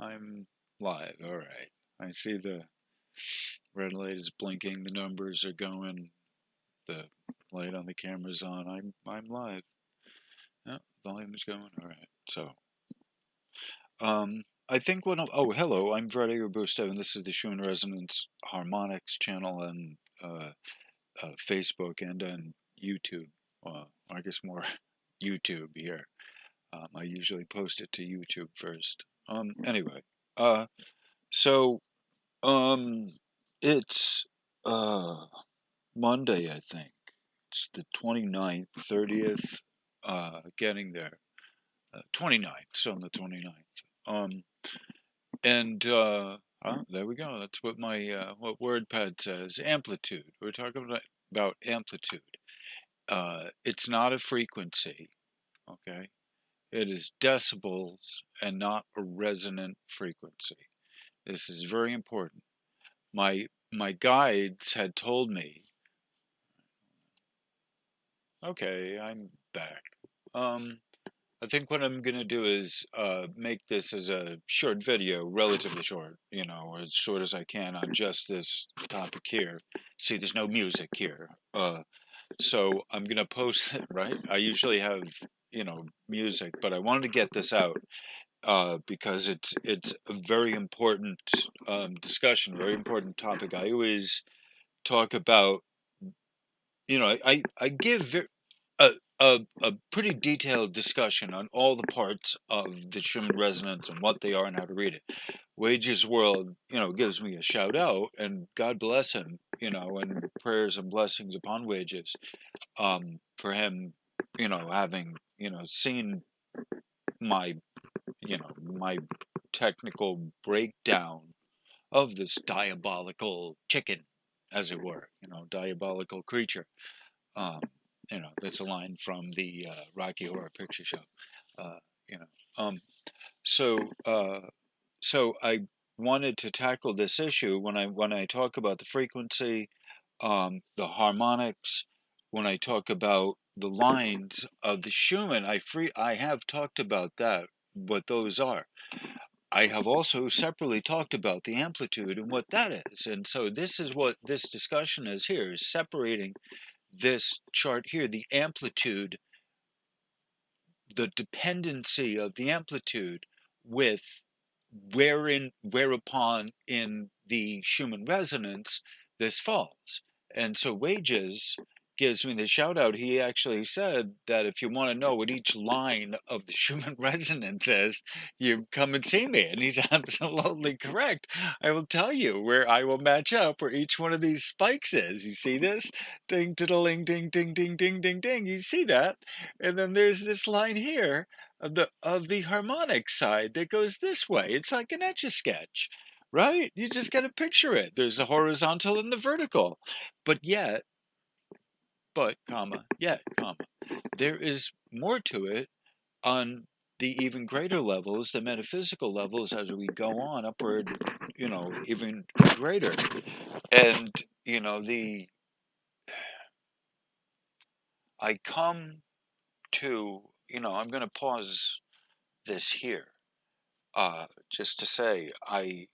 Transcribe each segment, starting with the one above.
I'm live. All right. I see the red light is blinking. The numbers are going. The light on the camera's on. I'm live. Yeah, volume is going. All right. So, I think what oh, hello. I'm Freddie Robusto, and this is the Schumann Resonance Harmonics channel on Facebook and on YouTube. I guess more YouTube here. I usually post it to YouTube first. Anyway. So Um, it's Monday, I think. It's the 29th, 30th, getting there. 29th, so on the 29th. And there we go. That's what my what WordPad says. Amplitude. We're talking about amplitude. It's not a frequency, okay? It is decibels and not a resonant frequency. This is very important. My guides had told me, okay, I'm back. I think what I'm gonna do is make this as a short video, relatively short, as short as I can on just this topic here. See, there's no music here, so I'm gonna post it. Right? I usually have music, but I wanted to get this out because it's a very important discussion, very important topic. I always talk about, I give a pretty detailed discussion on all the parts of the Schumann resonance and what they are and how to read it. Wages World, gives me a shout out, and God bless him, and prayers and blessings upon Wages, for him, having, seen my, my technical breakdown of this diabolical chicken, as it were, diabolical creature. Um, that's a line from the Rocky Horror Picture Show. Uh, you know, um, so so I wanted to tackle this issue when I talk about the frequency, the harmonics, when I talk about the lines of the Schumann. I have talked about that, what those are. I have also separately talked about the amplitude and what that is, and so this is what this discussion is here: is separating this chart here, the amplitude, the dependency of the amplitude with whereupon in the Schumann resonance this falls. And so Wages gives me the shout out. He actually said that if you want to know what each line of the Schumann resonance is, you come and see me. And he's absolutely correct. I will tell you where I will match up where each one of these spikes is. You see this? Ding, diddling, ding, ding, ding, ding, ding, ding. You see that? And then there's this line here of the harmonic side that goes this way. It's like an Etch-a-Sketch, right? You just got to picture it. There's the horizontal and the vertical, but comma, there is more to it on the even greater levels, the metaphysical levels, as we go on upward, even greater. And, I come to, I'm going to pause this here, just to say I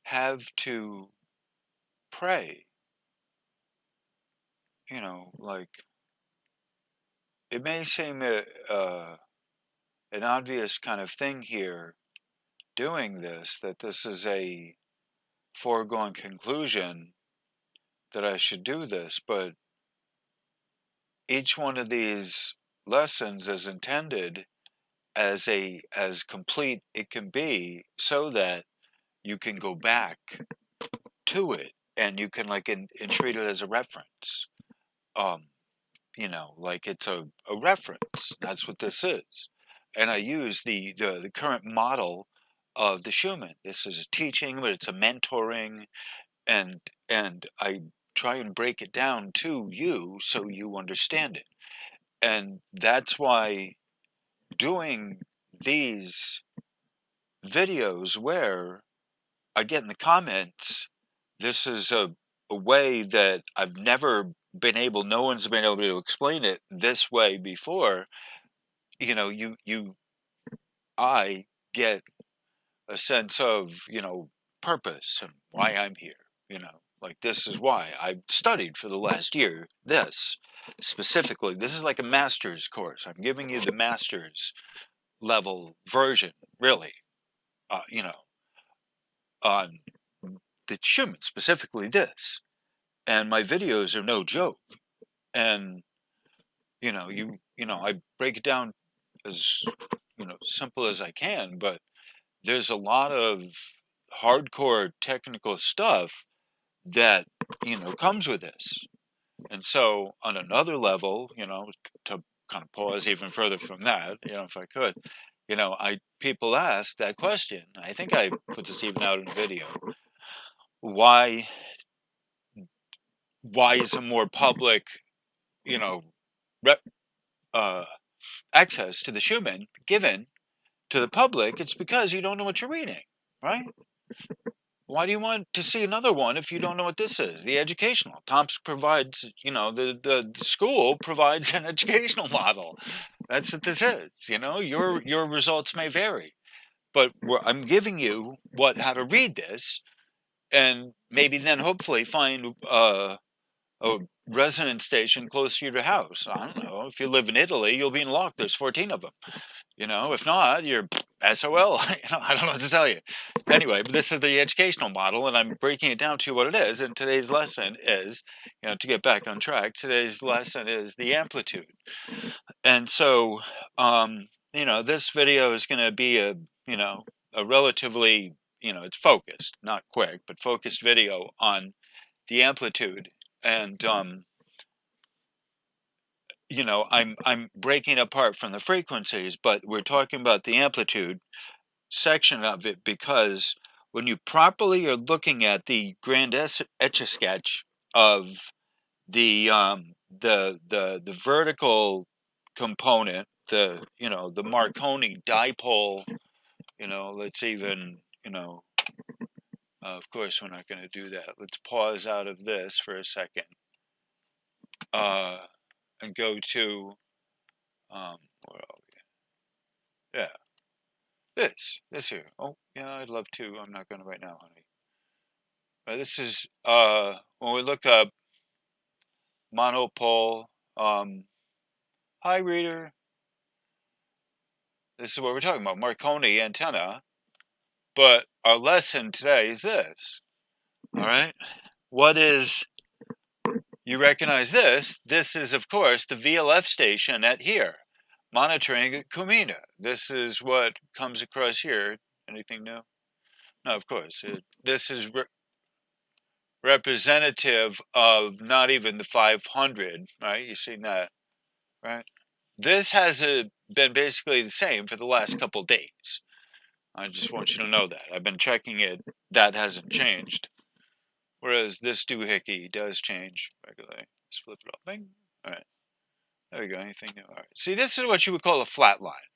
have to pray, like it may seem an obvious kind of thing here doing this, that this is a foregone conclusion that I should do this, but each one of these lessons is intended as complete it can be, so that you can go back to it and you can and treat it as a reference. Like it's a reference. That's what this is. And I use the current model of the Schumann. This is a teaching, but it's a mentoring, and I try and break it down to you so you understand it. And that's why doing these videos where I get in the comments, this is a way that I've never been able, no one's been able to explain it this way before. I get a sense of, purpose and why I'm here, like this is why I studied for the last year, this specifically. This is like a master's course. I'm giving you the master's level version, really, you know, on the Schumann, specifically this. And my videos are no joke. And, I break it down as, simple as I can, but there's a lot of hardcore technical stuff that, comes with this. And so on another level, to kind of pause even further from that, if I could, people ask that question. I think I put this even out in a video. Why is a more public, you know, rep, uh, access to the Schumann given to the public? It's because you don't know what you're reading, right? Why do you want to see another one if you don't know what this is? The educational. Tomsk provides, the school provides an educational model. That's what this is. Your results may vary, but I'm giving you how to read this, and maybe then hopefully find a resonance station close to your house. I don't know. If you live in Italy, you'll be in luck. There's 14 of them. If not, you're SOL. I don't know what to tell you. Anyway, but this is the educational model, and I'm breaking it down to what it is. And today's lesson is, to get back on track, today's lesson is the amplitude. And so, this video is going to be a relatively, it's focused, not quick, but focused video on the amplitude. And, I'm breaking apart from the frequencies, but we're talking about the amplitude section of it because when you properly are looking at the grand etch-a-sketch of the vertical component, the Marconi dipole, let's even, of course we're not going to do that. Let's pause out of this for a second and go to, where are we? Yeah. This here. Oh, yeah, I'd love to. I'm not going to right now, honey. This is, when we look up monopole, hi, reader. This is what we're talking about, Marconi antenna. But our lesson today is this. All right. You recognize this? This is, of course, the VLF station at here, monitoring Kumina. This is what comes across here. Anything new? No, of course. This is representative of not even the 500, right? You see that, right? This has been basically the same for the last couple days. I just want you to know that. I've been checking it. That hasn't changed. Whereas this doohickey does change regularly. Let's flip it up. Bing. All right. There we go. Anything new? All right. See, this is what you would call a flat line.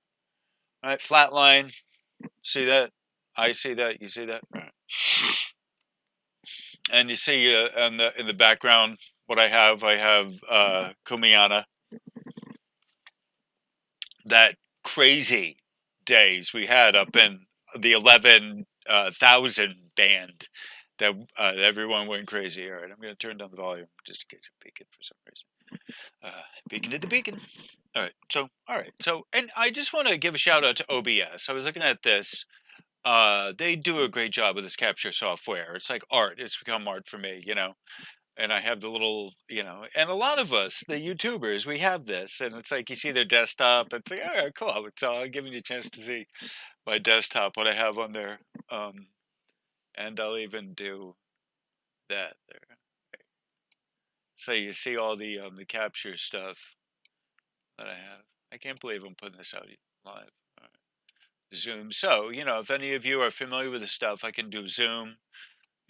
All right. Flat line. See that? I see that. You see that? All right. And you see in the background what I have Kumiana. That crazy days we had up in the 11,000 band that everyone went crazy. All right, I'm going to turn down the volume just in case it's peaking for some reason. Beacon to the beacon. All right. So, and I just want to give a shout out to OBS. I was looking at this. They do a great job with this capture software. It's like art. It's become art for me, And I have the little, and a lot of us, the YouTubers, we have this, and it's like you see their desktop. It's like, all right, cool. It's giving you a chance to see my desktop, what I have on there, and I'll even do that there. So you see all the capture stuff that I have. I can't believe I'm putting this out live. All right. Zoom. So if any of you are familiar with the stuff, I can do Zoom.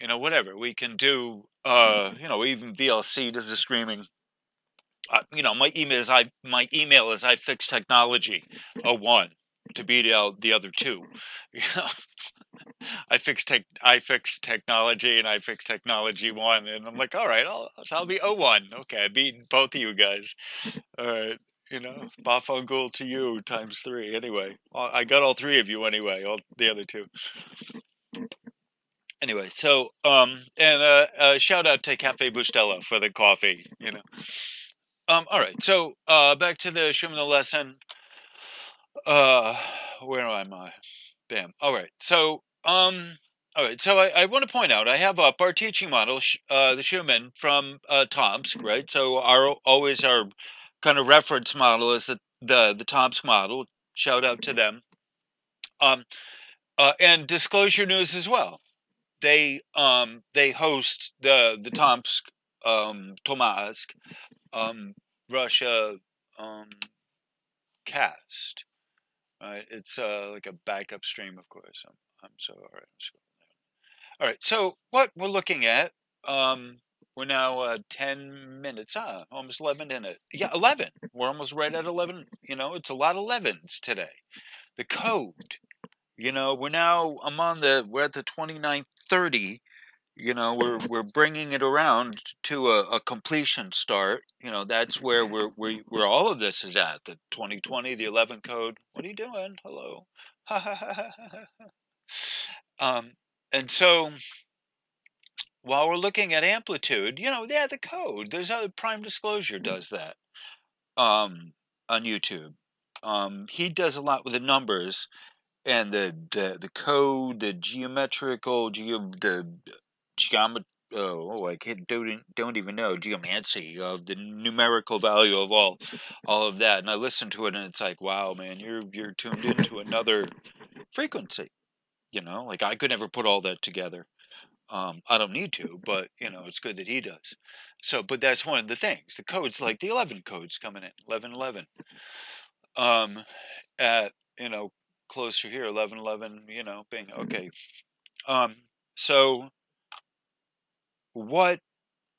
Whatever we can do. Even VLC does the streaming. My email is ifixtechnology01 to beat out the other two. I fix technology and I fix technology 1, and I'm like, all right, I'll be 01. Okay, I beat both of you guys. All right, Bafangul to you times 3. Anyway, I got all 3 of you anyway. All the other 2. Anyway, so and shout out to Cafe Bustelo for the coffee. All right, so back to the Schumann lesson. Uh, where am I? Bam. All right, so I want to point out I have up our teaching model, the Schumann from Tomsk, right? So our kind of reference model is the Tomsk model. Shout out to them. And disclosure news as well. They host the Tomsk Tomsk Russia cast. Right, it's like a backup stream, of course. I'm so all right. All right. So what we're looking at, we're now 10 minutes, almost 11 in it. Yeah, 11. We're almost right at 11. It's a lot of 11s today. The code. We're at the 2930. We're bringing it around to a completion start. That's where where all of this is at. The 2020, the 11 code. What are you doing? Hello. And so while we're looking at amplitude, the code. There's other Prime Disclosure does that on YouTube. He does a lot with the numbers and the code, the geometrical the geomet. I can't don't even know geomancy of the numerical value of all of that. And I listen to it, and it's like, wow, man, you're tuned into another frequency. Like I could never put all that together. I don't need to, but it's good that he does. So, but that's one of the things. The codes, like the 11 codes coming in, 1111. At closer here, 1111. Bing. Okay. So what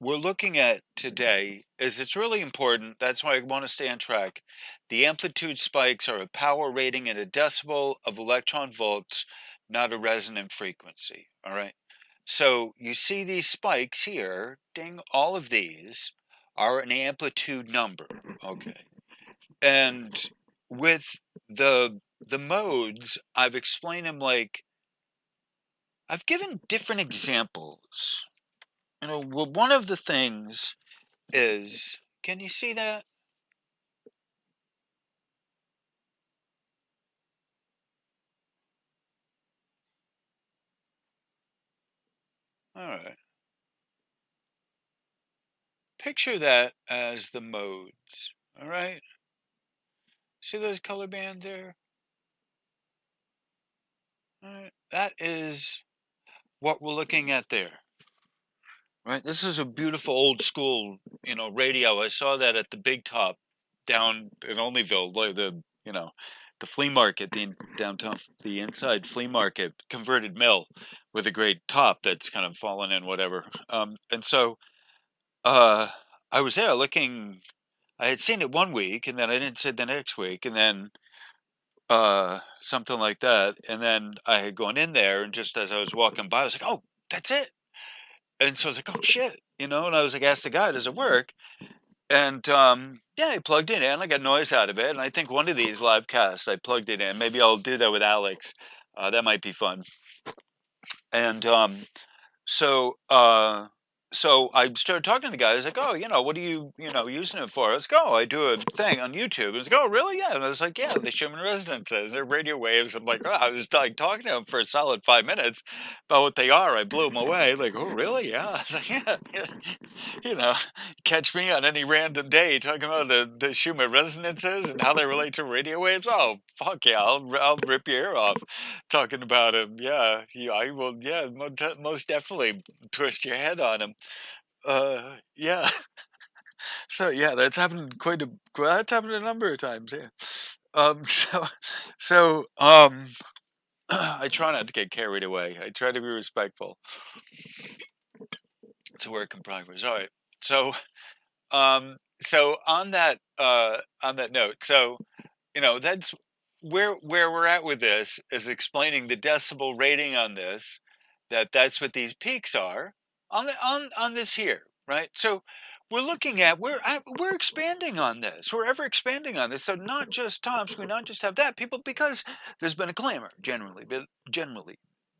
we're looking at today is it's really important. That's why I want to stay on track. The amplitude spikes are a power rating in a decibel of electron volts, not a resonant frequency. All right. So you see these spikes here, ding, all of these are an amplitude number, okay? And with the modes, I've explained them like, I've given different examples. Well, one of the things is, can you see that? All right. Picture that as the modes, all right? See those color bands there? All right. That is what we're looking at there. Right, this is a beautiful old school, radio. I saw that at the Big Top down in Olneyville, like the flea market, the downtown, the inside flea market, converted mill with a great top that's kind of fallen in, whatever. And so, I was there looking. I had seen it one week, and then I didn't see it the next week, and then something like that, and then I had gone in there, and just as I was walking by, I was like, "Oh, that's it." And so I was like, "Oh shit," and I was like, asked the guy, "Does it work?" And yeah, I plugged it in. I got noise out of it, and I think one of these live casts, I plugged it in. Maybe I'll do that with Alex. That might be fun. And so so I started talking to the guy. I was like, "Oh, what are you using it for?" I was like, "Oh, I do a thing on YouTube." I was like, "Oh, really?" Yeah. And I was like, "Yeah, the Schumann resonances, they're radio waves." I'm like, "Oh," I was like talking to him for a solid 5 minutes about what they are. I blew him away. Like, "Oh, really?" Yeah. I was like, "Yeah, yeah." you know, catch me on any random day talking about the Schumann resonances and how they relate to radio waves. Oh, fuck yeah, I'll rip your ear off talking about them. Yeah, I will. Yeah, most definitely twist your head on them. Yeah. So yeah, that's happened that's happened a number of times. Yeah. So, so I try not to get carried away. I try to be respectful. It's a work in progress. All right. So, so on that note, so that's where we're at with this is explaining the decibel rating on this. That's what these peaks are on this here, right? So we're looking at, we're expanding on this. We're ever expanding on this. So not just tops, we not just have that people, because there's been a clamor generally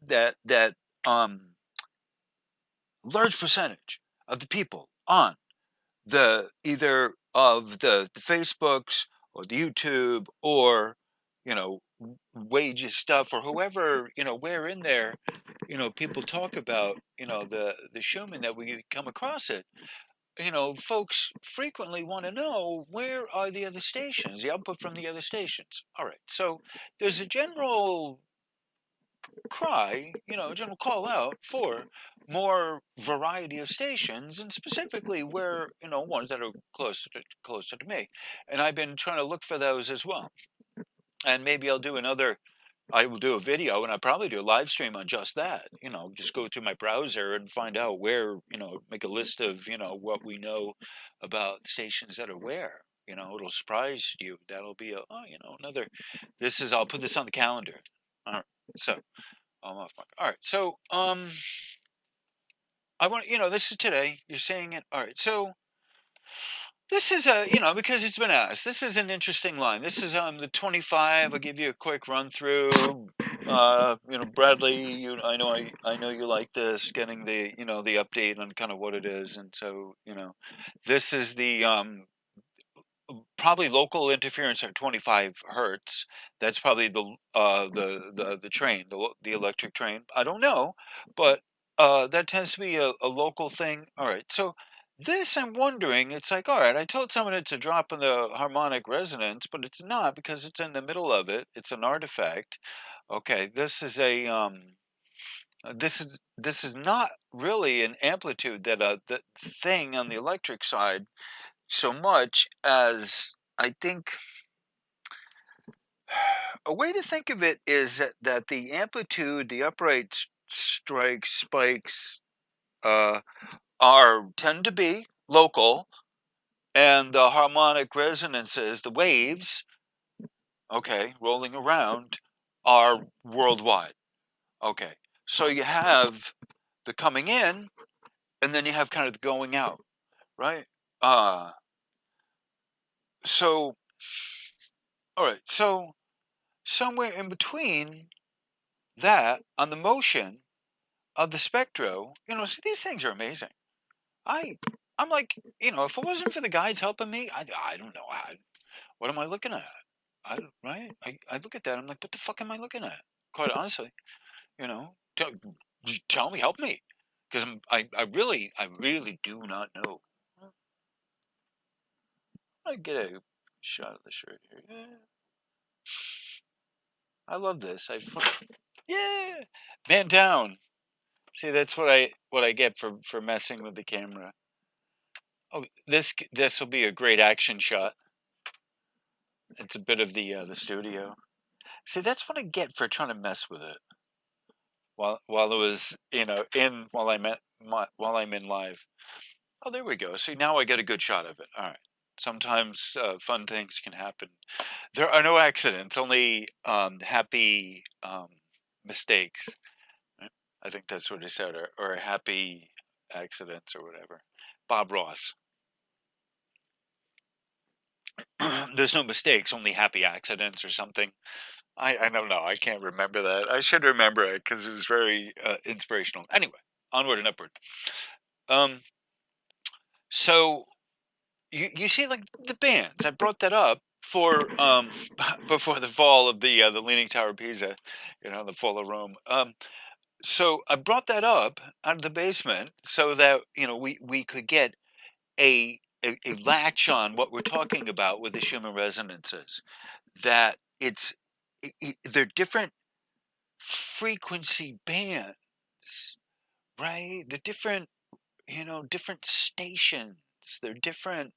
that large percentage of the people on the either of the Facebooks or the YouTube or wages stuff or whoever where in there people talk about the Schumann, that we come across it. Folks frequently want to know, where are the other stations, the output from the other stations. All right, so there's a general cry, a general call out for more variety of stations, and specifically where ones that are closer to me. And I've been trying to look for those as well. And maybe I will do a video, and I'll probably do a live stream on just that. Just go through my browser and find out where, make a list of, what we know about stations that are where. It'll surprise you. That'll be another. I'll put this on the calendar. All right. So I'm off my. All right. So I want this is today. You're saying it. All right. So this is because it's been asked. This is an interesting line. This is the 25. I'll give you a quick run through. Bradley, I know you like this, getting the the update on kind of what it is, and so this is the probably local interference at 25 hertz. That's probably the train, the electric train. I don't know, but that tends to be a local thing. All right, so this, I'm wondering, it's like, all right, I told someone it's a drop in the harmonic resonance, but it's not, because it's in the middle of it. It's an artifact. Okay, this is a this is not really an amplitude that the thing on the electric side, so much as, I think a way to think of it is that the amplitude, the upright strikes, spikes, tend to be local, and the harmonic resonances, the waves, okay, rolling around, are worldwide. Okay, so you have the coming in, and then you have kind of the going out, right? So, all right, so somewhere in between that, on the motion of the spectro, see, these things are amazing. I'm like, if it wasn't for the guides helping me, I don't know. What am I looking at? I look at that, I'm like, what the fuck am I looking at? Quite honestly, tell me, help me, because I really do not know. I get a shot of the shirt here. Yeah. I love this. Yeah, man down. See, that's what I get for messing with the camera. Oh, this will be a great action shot. It's a bit of the studio. See, that's what I get for trying to mess with it. While it was while I'm in live. Oh, there we go. See, now I get a good shot of it. All right. Sometimes fun things can happen. There are no accidents, only happy mistakes. Right? I think that's what he said, or happy accidents or whatever. Bob Ross. There's no mistakes, only happy accidents or something. I don't know. I can't remember that. I should remember it because it was very inspirational. Anyway, onward and upward. So you see, like the bands, I brought that up for before the fall of the Leaning Tower of Pisa, the fall of Rome. So I brought that up out of the basement so that we could get a latch on what we're talking about with the Schumann resonances. That they're different frequency bands, right? They're different, different stations. They're different.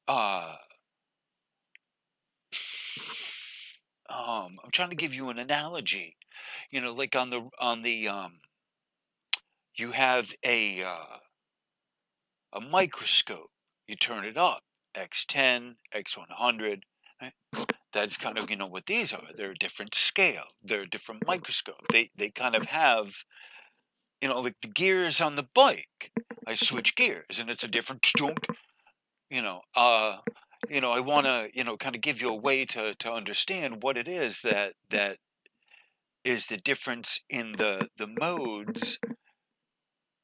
I'm trying to give you an analogy. Like on the you have a microscope. You turn it up, X10, X100. Right? That's kind of what these are. They're a different scale. They're a different microscope. They kind of have you know, like the gears on the bike. I switch gears, and it's a different stunk. You know, I want to, kind of give you a way to understand what it is that is the difference in the modes,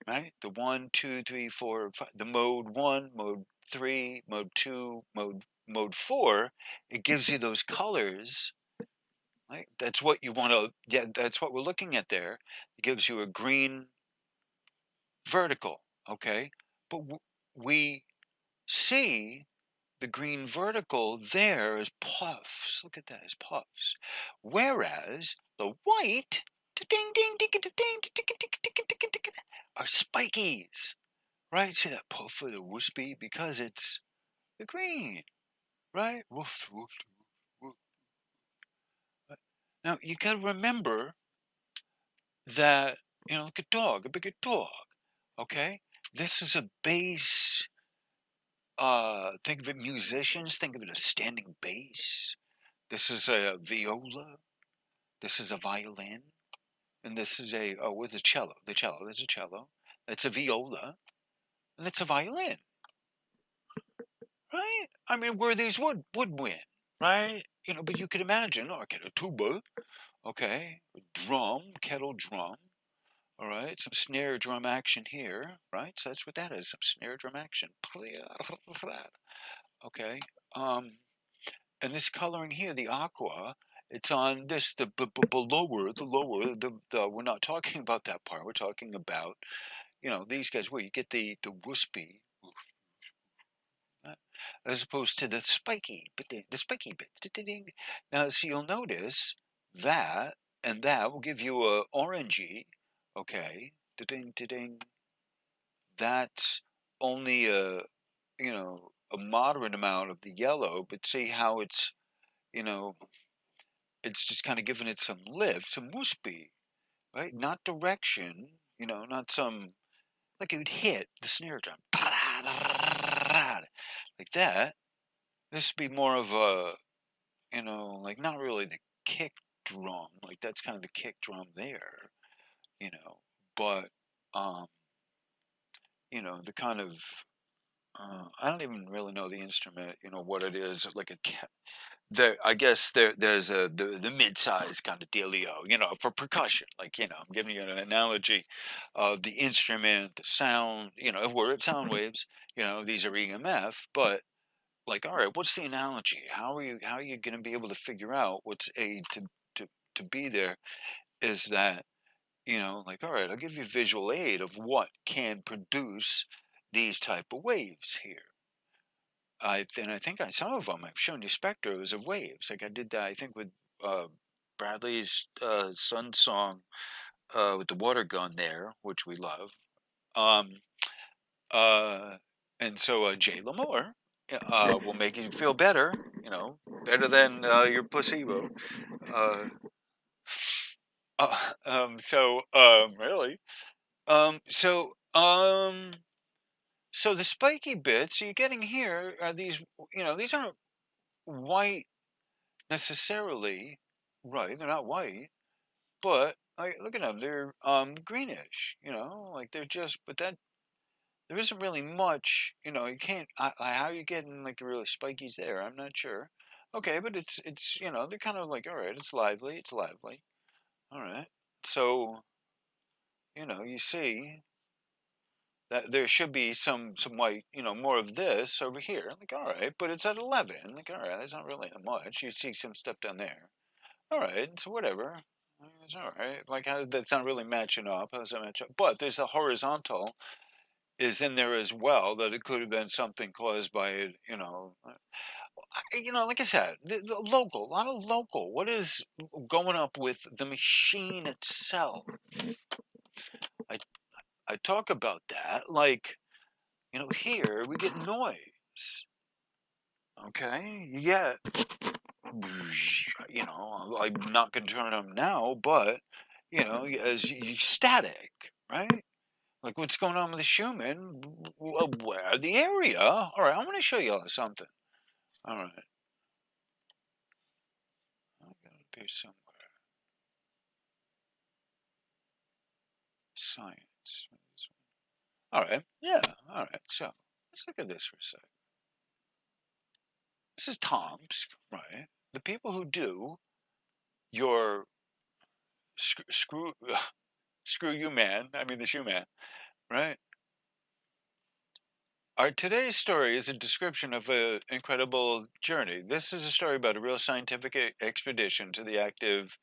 right? The 1, 2, 3, 4, 5. The mode 1, mode 3, mode 2, mode 4. It gives you those colors. Right? That's what you want to. Yeah, that's what we're looking at there. It gives you a green vertical. Okay, but we see the green vertical there as puffs. Look at that as puffs. Whereas the white are spikies. Right? See that puff of the wispy because it's the green. Right? Woof, woof, woof. Now you got to remember that, like a dog, a bigger dog. Okay? This is a bass. Think of it, musicians, think of it as standing bass. This is a viola. This is a violin. And this is with a cello. The cello, there's a cello. It's a viola. And it's a violin. Right? I mean, where these woodwind, right? But you could imagine, a tuba, okay, a drum, kettle drum, all right, some snare drum action here, right? So that's what that is, some snare drum action. Okay, and this coloring here, the aqua, it's on this, the lower, we're not talking about that part. We're talking about, these guys where you get the wispy, as opposed to the spiky bit. Now, so you'll notice that, and that will give you a orangey, okay, that's only a moderate amount of the yellow, but see how it's, it's just kind of giving it some lift, some wispy, right? Not direction, not some, like it would hit the snare drum, like that. This would be more of a, like not really the kick drum, like that's kind of the kick drum there, but, the kind of, I don't even really know the instrument, what it is, like I guess there's the mid-size kind of dealio, for percussion. Like, I'm giving you an analogy of the instrument, the sound, if we're at sound waves, these are EMF, but like, all right, what's the analogy? How are you going to be able to figure out what's A to be there? Is that, like, all right, I'll give you a visual aid of what can produce these type of waves here. I think some of them I've shown you spectros of waves. Like I did that, I think, with Bradley's Sun song with the water gun there, which we love. And so Jay Lamore will make you feel better, better than your placebo. Really. So the spiky bits you're getting here are these, these aren't white necessarily, right? They're not white, but look at them. They're greenish, like they're just. But that there isn't really much, you can't. How are you getting like really spikies there? I'm not sure. Okay, but it's they're kind of like, all right, it's lively, all right. So you see that there should be some white, more of this over here. Like, all right, but it's at 11. Like, all right, that's not really that much. You see some stuff down there. All right, so whatever. It's all right. Like, that's not really matching up. How does that match up? But there's a horizontal is in there as well, that it could have been something caused by it, like I said, the local, a lot of local. What is going up with the machine itself? I talk about that, like, here we get noise. Okay, yeah, I'm not going to turn them now, but as static, right? Like what's going on with the Schumann? Where the area? All right, I want to show you all something. All right, I'm going to be somewhere. Science. All right. Yeah. All right. So let's look at this for a second. This is Tomsk, right? The people who do your screw you man, I mean the shoe man, right? Our today's story is a description of an incredible journey. This is a story about a real scientific expedition to the active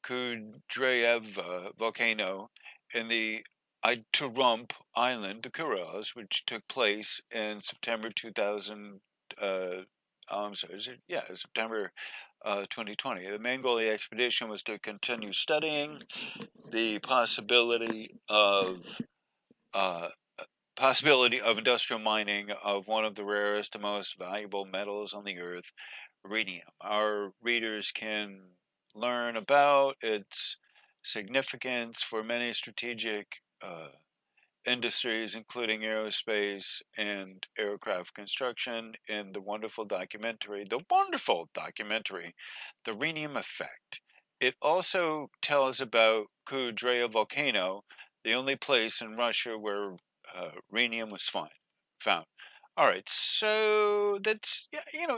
Kudryavy volcano in the Iturum Island, the Kurils, which took place in September 2000. I'm sorry, September 2020. The main goal of the expedition was to continue studying the uh, possibility of industrial mining of one of the rarest and most valuable metals on the earth, rhenium. Our readers can learn about its significance for many strategic industries, including aerospace and aircraft construction, in the wonderful documentary, The Rhenium Effect. It also tells about Kudryavy volcano, the only place in Russia where rhenium was found. All right, so that's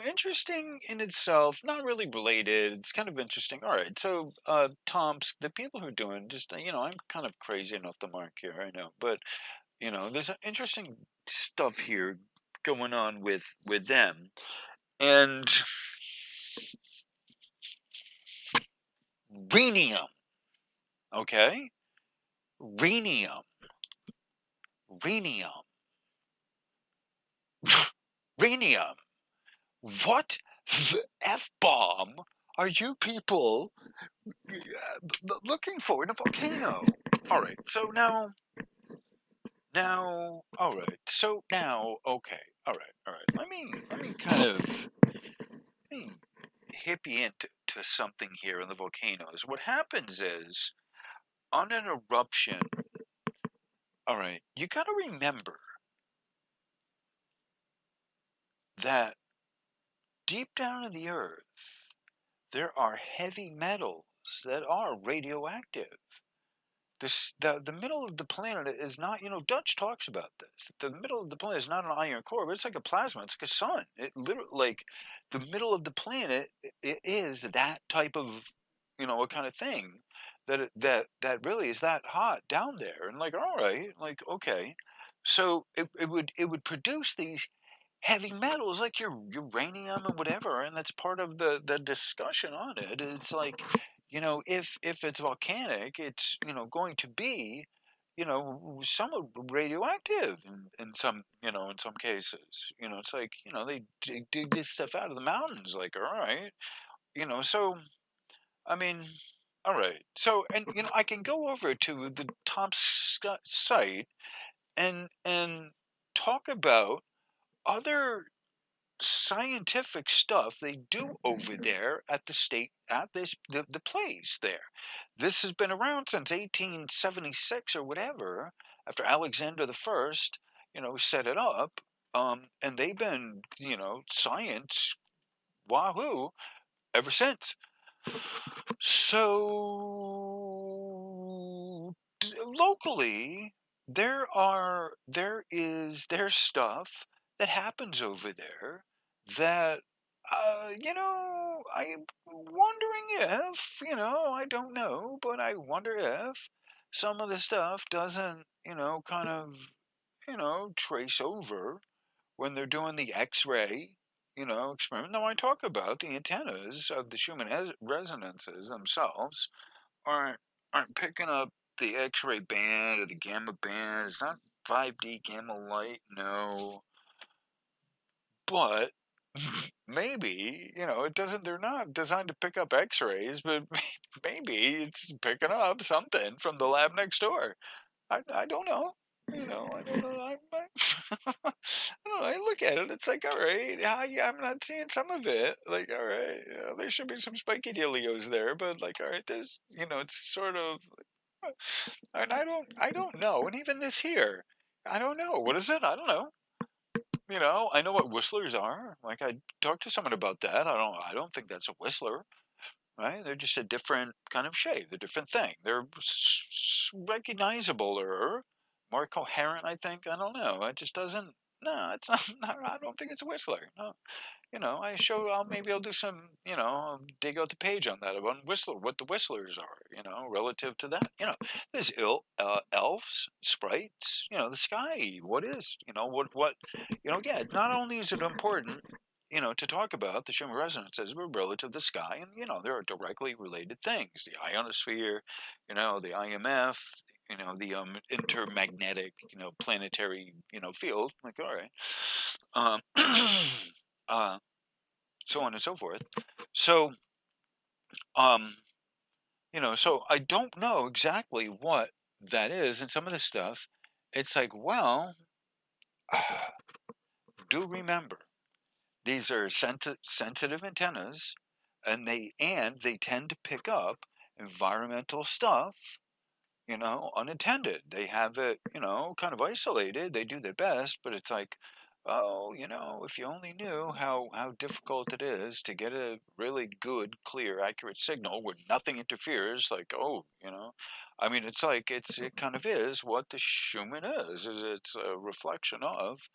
interesting in itself. Not really related. It's kind of interesting. All right, so Tomsk, the people who are doing just I'm kind of crazy and off the mark here. I know, but there's interesting stuff here going on with them, and rhenium. Okay, rhenium, rhenium, rhenium. What the f bomb are you people looking for in a volcano? All right, so now, all right, so now, okay, all right. Let me kind of let me hip you into something here in the volcanoes. What happens is on an eruption. All right, you got to remember that deep down in the earth there are heavy metals that are radioactive. The middle of the planet is not, Dutch talks about this. The middle of the planet is not an iron core, but it's like a plasma. It's like a sun. It literally, like, the middle of the planet, it is that type of, a kind of thing that really is that hot down there. And like, all right, like, okay, so it would produce these heavy metals like your uranium and whatever, and that's part of the discussion on it. It's like, if it's volcanic, it's going to be somewhat radioactive in some in some cases. It's like they dig this stuff out of the mountains. Like, all right, so I mean, all right, so and I can go over to the top site and talk about other scientific stuff they do over there at the place there. This has been around since 1876 or whatever, after Alexander the First, set it up. And they've been, science wahoo ever since. So locally, there's stuff that happens over there that I'm wondering if I don't know, but I wonder if some of the stuff doesn't kind of trace over when they're doing the X-ray experiment. Now I talk about the antennas of the Schumann resonances themselves aren't picking up the X-ray band or the gamma band. It's not 5D gamma light, no. But maybe it doesn't. They're not designed to pick up X-rays, but maybe it's picking up something from the lab next door. I don't know. I don't know. I don't know. I look at it. It's like, all right, I'm not seeing some of it. Like, all right, there should be some spiky dealios there, but like, all right, there's, it's sort of, and I don't know. And even this here, I don't know. What is it? I don't know. I know what whistlers are. Like, I talked to someone about that. I don't think that's a whistler. Right? They're just a different kind of shape. They're a different thing. They're recognizable more coherent, I think. I don't know. It just doesn't. No, it's not. I don't think it's a whistler. No. Maybe I'll do some, dig out the page on that about whistler, what the whistlers are, relative to that. There's elves, sprites, the sky. What is, yeah. Not only is it important, to talk about the Schumann resonances relative to the sky, and there are directly related things: the ionosphere, the IMF, the intermagnetic, planetary, field. Like, all right. Uh, so on and so forth. So, so I don't know exactly what that is, and some of the stuff, it's like, well, do remember these are sensitive antennas, and they tend to pick up environmental stuff, unattended. They have it, kind of isolated. They do their best, but it's like, oh, if you only knew how difficult it is to get a really good, clear, accurate signal where nothing interferes, like, oh, I mean, it's like, it kind of is what the Schumann is it's a reflection of,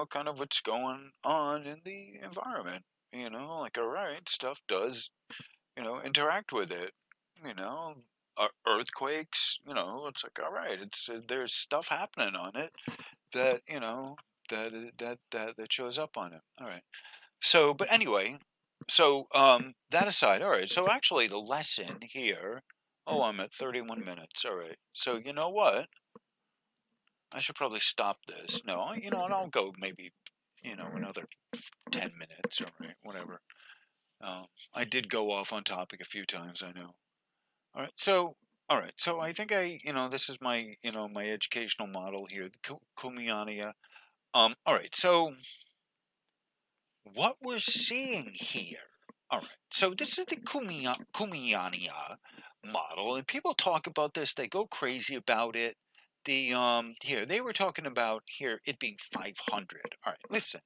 kind of what's going on in the environment, like, all right, stuff does, interact with it, you know, earthquakes, it's like, all right, it's there's stuff happening on it that, that shows up on it. All right. So, but anyway, so that aside, all right. So actually, the lesson here. Oh, I'm at 31 minutes. All right. So you know what? I should probably stop this. No, and I'll go maybe, another 10 minutes or whatever. I did go off on topic a few times, I know. All right. So I think this is my, my educational model here, the Kumiania. All right. So what we're seeing here. All right. So this is the Kumiania model, and people talk about this. They go crazy about it. Here they were talking about here it being 500. All right. Listen,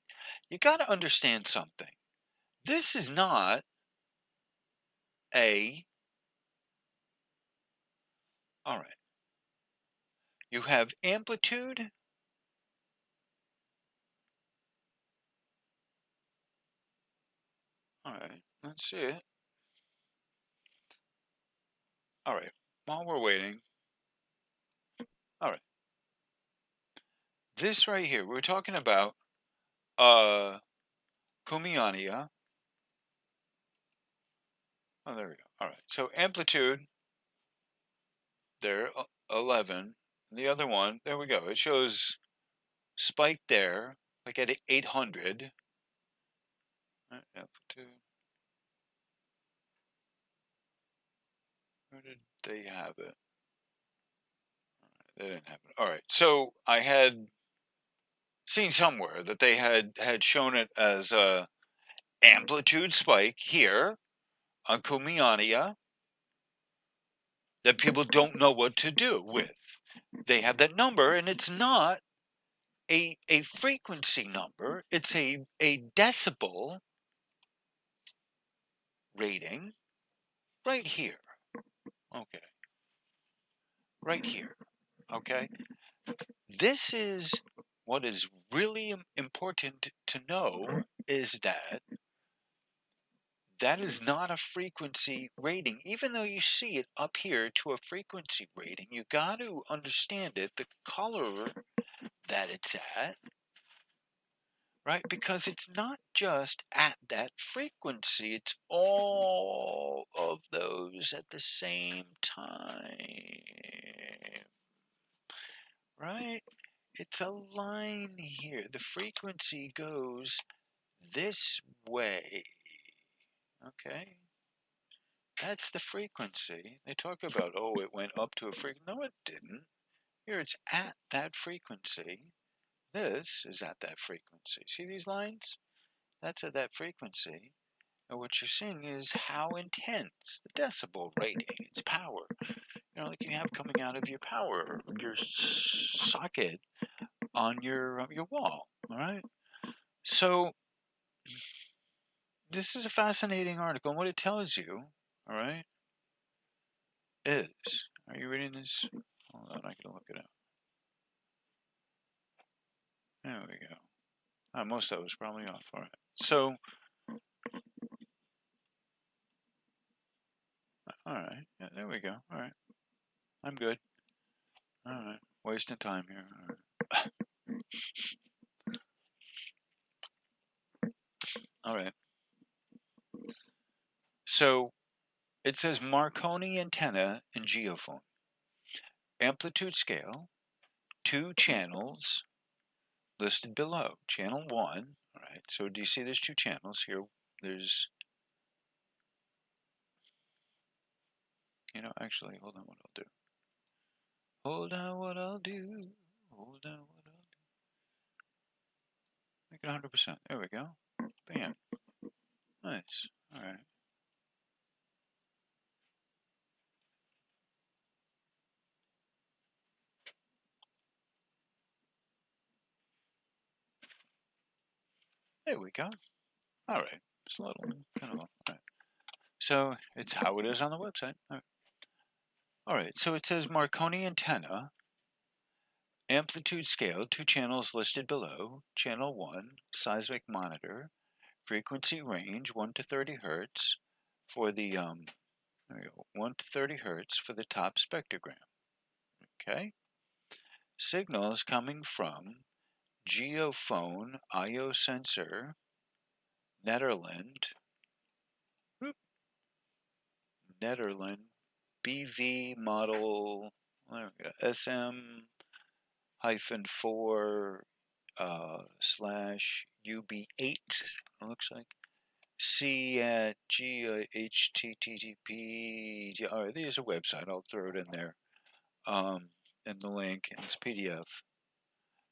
you got to understand something. This is not a. All right. You have amplitude. All right. Let's see it. All right. While we're waiting. All right. This right here, we're talking about Kumiania. Oh, there we go. All right. So amplitude there, 11. The other one, there we go. It shows spike there, like at 800. Right, amplitude. Where did they have it? They didn't have it. All right. So I had seen somewhere that they had shown it as a amplitude spike here on Kumiania that people don't know what to do with. They have that number, and it's not a frequency number. It's a decibel rating right here. Okay. Right here. Okay. This is what is really important to know is that that is not a frequency rating. Even though you see it up here to a frequency rating, you got to understand it, the color that it's at, right? Because it's not just at that frequency, it's all of those at the same time, right? It's a line here. The frequency goes this way, okay? That's the frequency. They talk about, oh, it went up to a frequency. No, it didn't. Here it's at that frequency. This is at that frequency. See these lines? That's at that frequency. And what you're seeing is how intense the decibel rating, its power, like you have coming out of your power, your socket on your wall. All right. So this is a fascinating article. And what it tells you, all right, is, are you reading this? Hold on, I can look it up. There we go. Most of that was probably off. All right. So, all right. Yeah, there we go. All right. I'm good. All right. Wasting time here. All right. All right. So, it says Marconi antenna and geophone. Amplitude scale, 2 channels listed below. Channel 1. All right. So, do you see there's 2 channels here? There's, actually, hold on what I'll do. Hold on what I'll do. Hold on what I'll do. Make it 100%. There we go. Bam. Nice. All right. There we go. All right. It's a little kind of all right. So it's how it is on the website. All right. So it says Marconi antenna, amplitude scale, 2 channels listed below. Channel 1, seismic monitor, frequency range 1 to 30 hertz for the there we go, 1 to 30 hertz for the top spectrogram. Okay. Signals coming from geophone IO sensor, Netherlands, BV model SM-4 slash UB8, looks like. C at G HTTP. All right, there's a website. I'll throw it in there. In the link. It's PDF.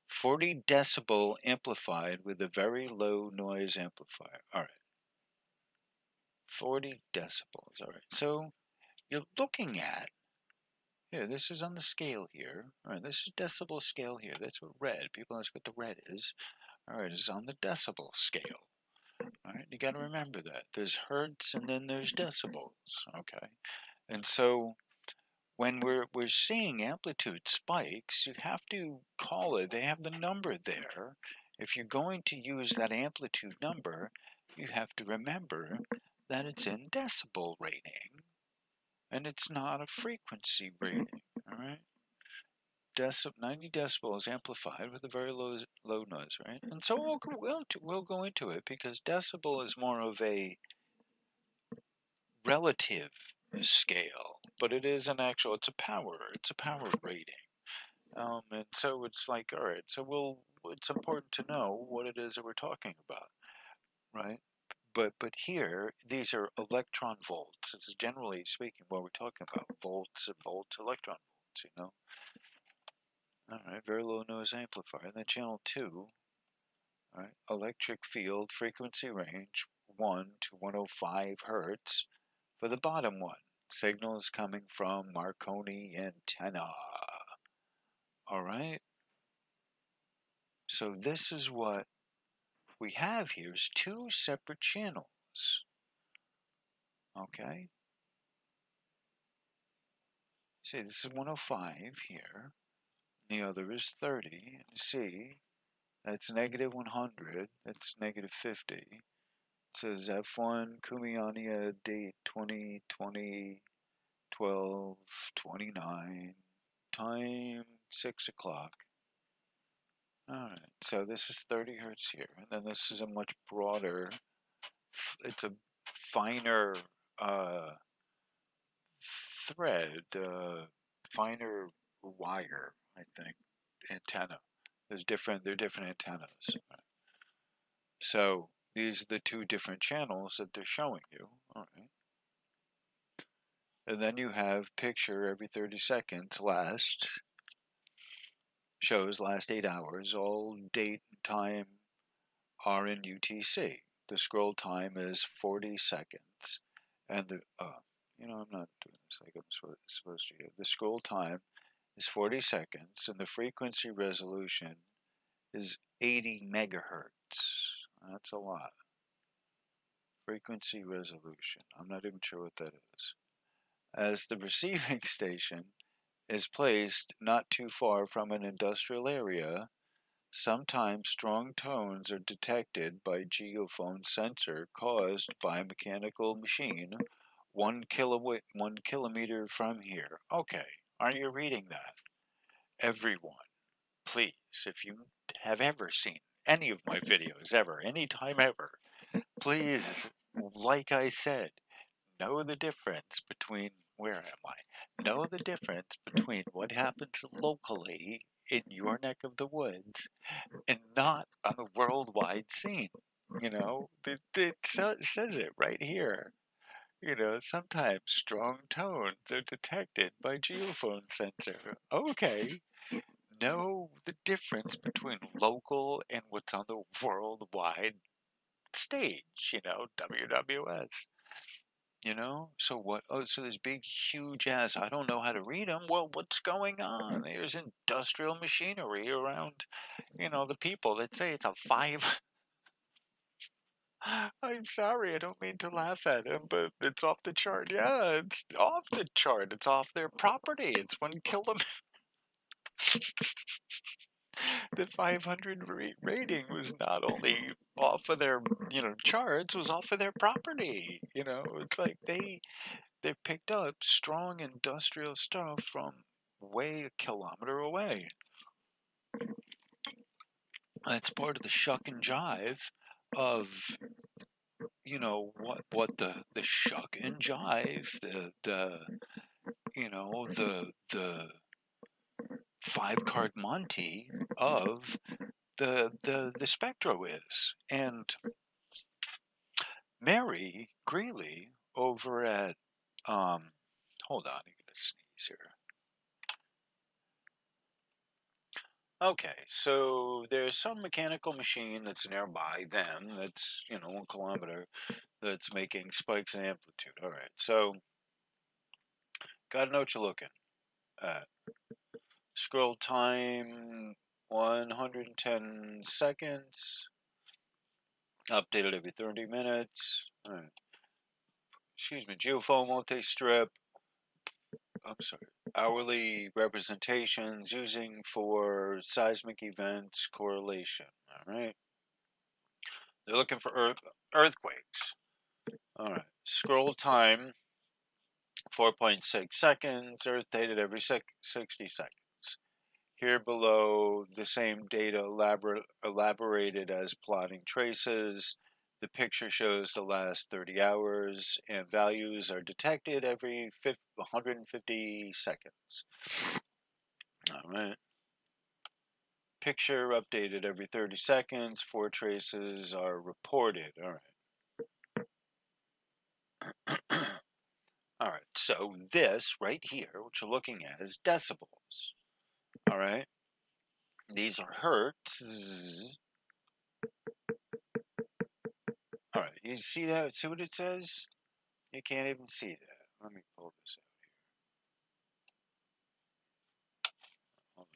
40 decibel amplified with a very low noise amplifier. All right. 40 decibels. All right. So you're looking at here. This is on the scale here. All right. This is decibel scale here. That's what red. People ask what the red is. All right. It's on the decibel scale. All right. You got to remember that. There's hertz and then there's decibels. Okay. And so when we're seeing amplitude spikes, you have to call it. They have the number there. If you're going to use that amplitude number, you have to remember that it's in decibel rating, and it's not a frequency rating. All right, 90 decibels amplified with a very low noise, right? And so we'll go into it because decibel is more of a relative scale, but it is an actual. It's a power rating. And so it's like, all right, so it's important to know what it is that we're talking about, right? But here, these are electron volts. This is generally speaking what we're talking about. Volts, electron volts. All right, very low noise amplifier. And then channel 2, all right, electric field frequency range 1 to 105 hertz for the bottom one. Signals coming from Marconi antenna. All right. So this is what we have here is 2 separate channels. Okay. See, this is 105 here. The other is 30. And see, that's negative 100. That's negative 50. It says F1 Kumiania date 2020 12/29. Time 6 o'clock. Alright, so this is 30 hertz here. And then this is a much broader, it's a finer thread, finer wire, I think, antenna. They're different antennas. So these are the 2 different channels that they're showing you. All right. And then you have picture every 30 seconds shows last 8 hours, all date and time are in UTC. The scroll time is 40 seconds. And I'm not doing this like I'm supposed to. The scroll time is 40 seconds, and the frequency resolution is 80 megahertz. That's a lot. Frequency resolution. I'm not even sure what that is. As the receiving station is placed not too far from an industrial area, Sometimes strong tones are detected by geophone sensor caused by mechanical machine 1 kilometer from here. Okay, are you reading that? Everyone, please, if you have ever seen any of my videos ever, anytime ever, please, like I said, know the difference between, where am I? Know the difference between what happens locally in your neck of the woods and not on a worldwide scene. You know, it says it right here. You know, sometimes strong tones are detected by geophone sensor. Okay, know the difference between local and what's on the worldwide stage, you know, WWS. You know, so what? Oh, so this big, huge ass. I don't know how to read them. Well, what's going on? There's industrial machinery around, you know, the people that say it's a five. I'm sorry, I don't mean to laugh at him, but it's off the chart. Yeah, it's off the chart. It's off their property. It's 1 kilometer. The 500 rating was not only off of their, you know, charts, was off of their property. You know, it's like they picked up strong industrial stuff from way a kilometer away. That's part of the shuck and jive of, you know, what the shuck and jive, the you know, the 5 card Monty of the spectro is. And Mary Greeley over at hold on, I'm gonna sneeze here. Okay, so there's some mechanical machine that's nearby them that's, you know, 1 kilometer, that's making spikes in amplitude. Alright, so gotta know what you're looking at. Scroll time 110 seconds. Updated every 30 minutes. Alright. Excuse me, geophone multi-strip. I'm sorry. Hourly representations using for seismic events correlation. Alright. They're looking for earthquakes. Alright. Scroll time 4.6 seconds. Earth dated every 60 seconds. Here below, the same data elaborated as plotting traces. The picture shows the last 30 hours, and values are detected every 150 seconds. All right. Picture updated every 30 seconds. 4 traces are reported. All right. All right. So this right here, what you're looking at, is decibels. All right. These are hertz. All right. You see that? See what it says? You can't even see that. Let me pull this out here. Hold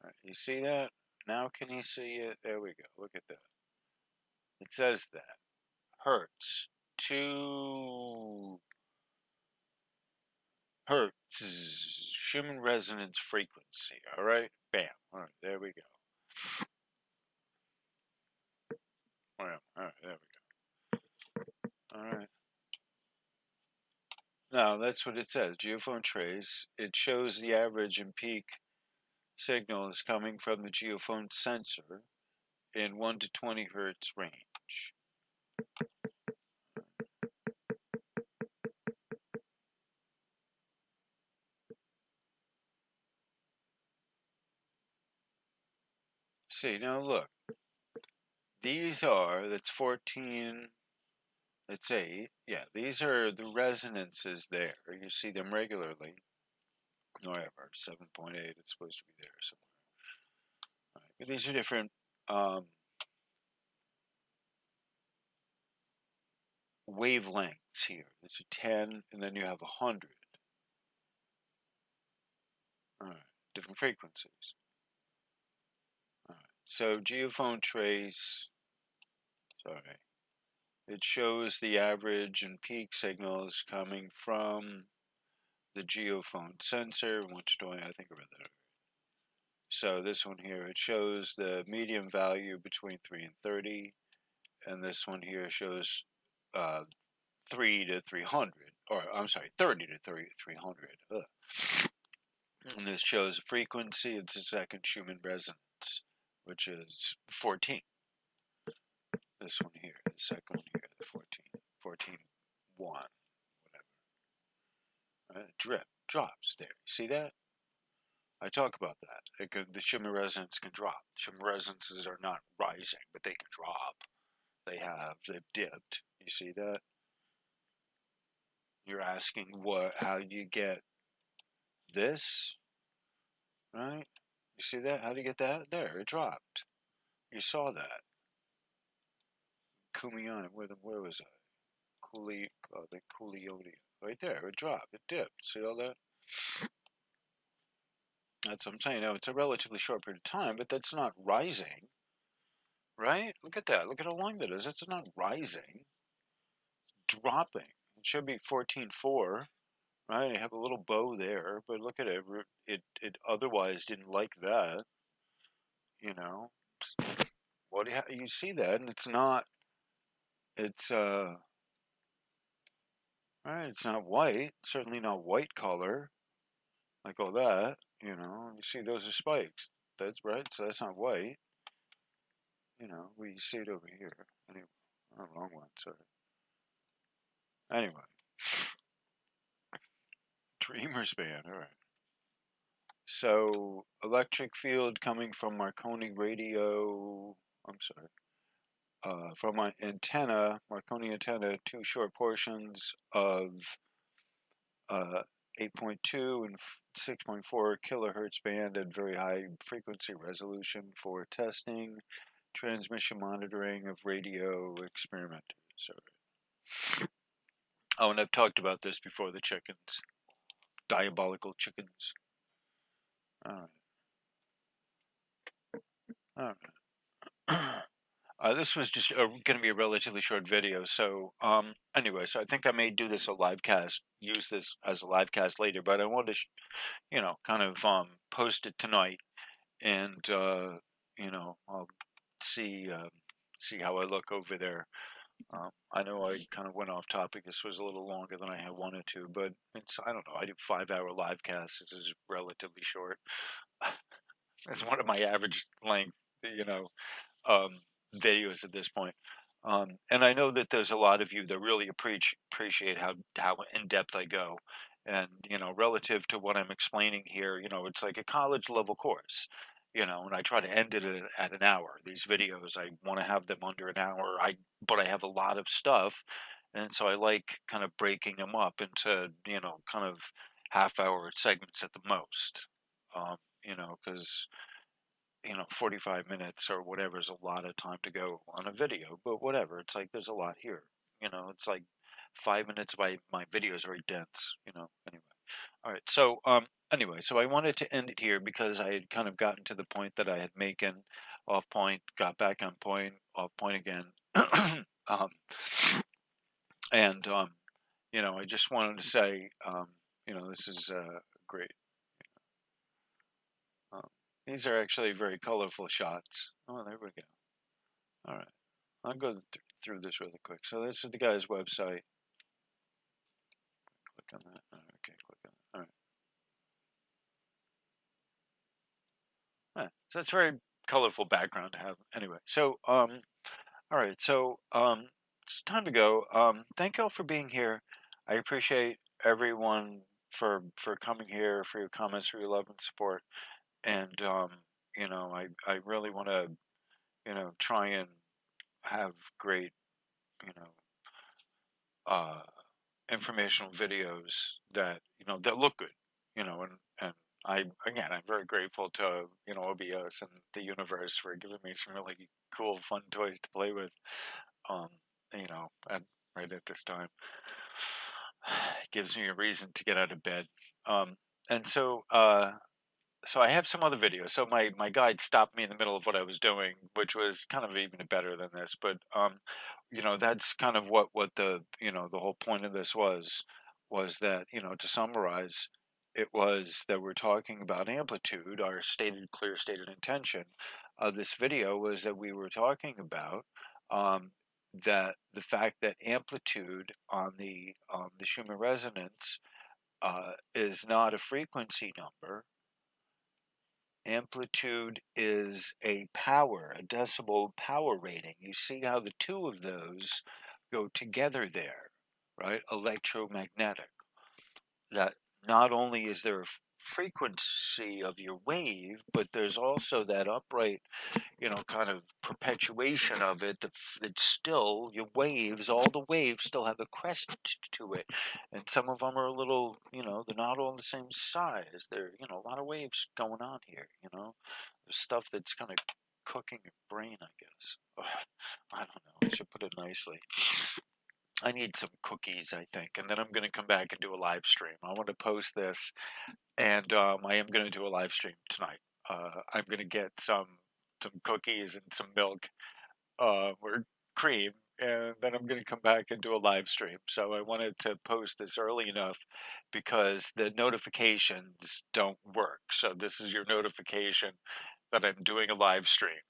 on. All right. You see that? Now can you see it? There we go. Look at that. It says that. Hertz. 2 hertz. Schumann resonance frequency. All right. Bam. All right. There we go. All right. There we go. All right. Now that's what it says. Geophone trace. It shows the average and peak signal is coming from the geophone sensor in 1 to 20 hertz range. See, now look. These are, that's 14, that's 8. Yeah, these are the resonances there. You see them regularly. However, 7.8, it's supposed to be there somewhere. All right, but these are different wavelengths here. There's a 10, and then you have 100. All right, different frequencies. All right, so geophone trace, sorry, it shows the average and peak signals coming from the geophone sensor. 1 to 20, I think I read that. So this one here, it shows the medium value between 3 and 30, and this one here shows 3 to 300, or I'm sorry, 30 to 300. And this shows frequency. It's the second Schumann resonance, which is 14. This one here, the second one here, the 14, 1, whatever. Drops there. See that? I talk about that. The Schumann resonance can drop. Schumann resonances are not rising, but they can drop. They've dipped. You see that? You're asking how do you get this, right? You see that? How do you get that? There, it dropped. You saw that. Kumiana, where was I? The Cooliodia. Right there, it dropped. It dipped. See all that? That's what I'm saying. Now, it's a relatively short period of time, but that's not rising, right? Look at that. Look at how long that is. It's not rising. It's dropping. It should be 14.4, right? I have a little bow there, but look at it. It otherwise didn't like that, you know. What you see that, and it's not. It's right. It's not white. Certainly not white color like all that. You know. You see those are spikes. That's right. So that's not white. You know. We see it over here. Anyway, oh, wrong one. Sorry. Anyway, Dreamer span. All right. So electric field coming from Marconi radio. I'm sorry. From my antenna, Marconi antenna, two short portions of 8.2 and 6.4 kilohertz band at very high frequency resolution for testing, transmission monitoring of radio experimenters. Oh, and I've talked about this before, the chickens. Diabolical chickens. All right. All right. This was just going to be a relatively short video. So, anyway, so I think I may do this a live cast, use this as a live cast later, but I wanted to, kind of post it tonight, and I'll see how I look over there. I know I kind of went off topic. This was a little longer than I had wanted to, but I don't know. I do 5-hour live casts. This is relatively short. It's one of my average length, videos at this point. And I know that there's a lot of you that really appreciate how in depth I go, and relative to what I'm explaining here, it's like a college level course, and I try to end it at an hour. These videos, I want to have them under an hour. But I have a lot of stuff, and so I like kind of breaking them up into kind of half-hour segments at the most, because 45 minutes or whatever is a lot of time to go on a video, but whatever. It's like there's a lot here. It's like 5 minutes of my video is very dense, anyway. All right. So, anyway, so I wanted to end it here because I had kind of gotten to the point that I had making off point, got back on point, off point again. And, I just wanted to say, this is great. These are actually very colorful shots. Oh, there we go. All right. I'll go through this really quick. So this is the guy's website. Click on that. Okay, click on it. All right. So it's a very colorful background to have. Anyway, so all right. So it's time to go. Thank you all for being here. I appreciate everyone for coming here, for your comments, for your love and support. And I really want to try and have great informational videos that that look good, and I'm very grateful to OBS and the universe for giving me some really cool, fun toys to play with. Um, and right at this time, it gives me a reason to get out of bed. And so so I have some other videos. So my guide stopped me in the middle of what I was doing, which was kind of even better than this. But that's kind of what the the whole point of this was that to summarize, it was that we're talking about amplitude. Our clear stated intention of this video was that we were talking about that the fact that amplitude on the Schumann resonance is not a frequency number. Amplitude is a power, a decibel power rating. You see how the two of those go together there, right? Electromagnetic. That not only is there a frequency of your wave, but there's also that upright, kind of perpetuation of it. It's still your waves. All the waves still have a crest to it, and some of them are a little, they're not all the same size. There, a lot of waves going on here. There's stuff that's kind of cooking your brain, I guess. I don't know. I should put it nicely. I need some cookies, I think, and then I'm going to come back and do a live stream. I want to post this, and I am going to do a live stream tonight. I'm going to get some cookies and some milk or cream, and then I'm going to come back and do a live stream. So I wanted to post this early enough because the notifications don't work. So this is your notification that I'm doing a live stream.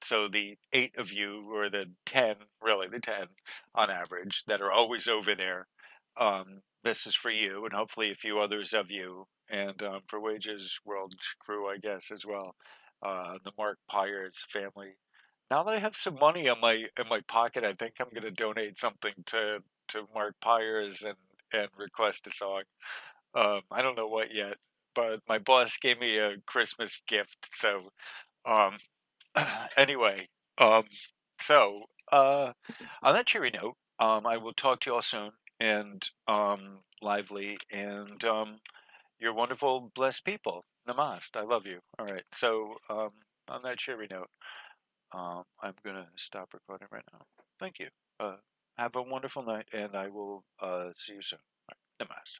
So the 8 of you, or the 10, really the 10 on average, that are always over there, this is for you, and hopefully a few others of you, and for Wages World crew, I guess, as well. The Mark Pyers family. Now that I have some money in my pocket, I think I'm going to donate something to Mark Pyers and request a song. I don't know what yet, but my boss gave me a Christmas gift, so um, anyway, um, so on that cheery note, I will talk to you all soon, and lively, and you're wonderful, blessed people. Namaste. I love you. All right. So on that cheery note, I'm gonna stop recording right now. Thank you. Have a wonderful night, and I will see you soon. All right. Namaste.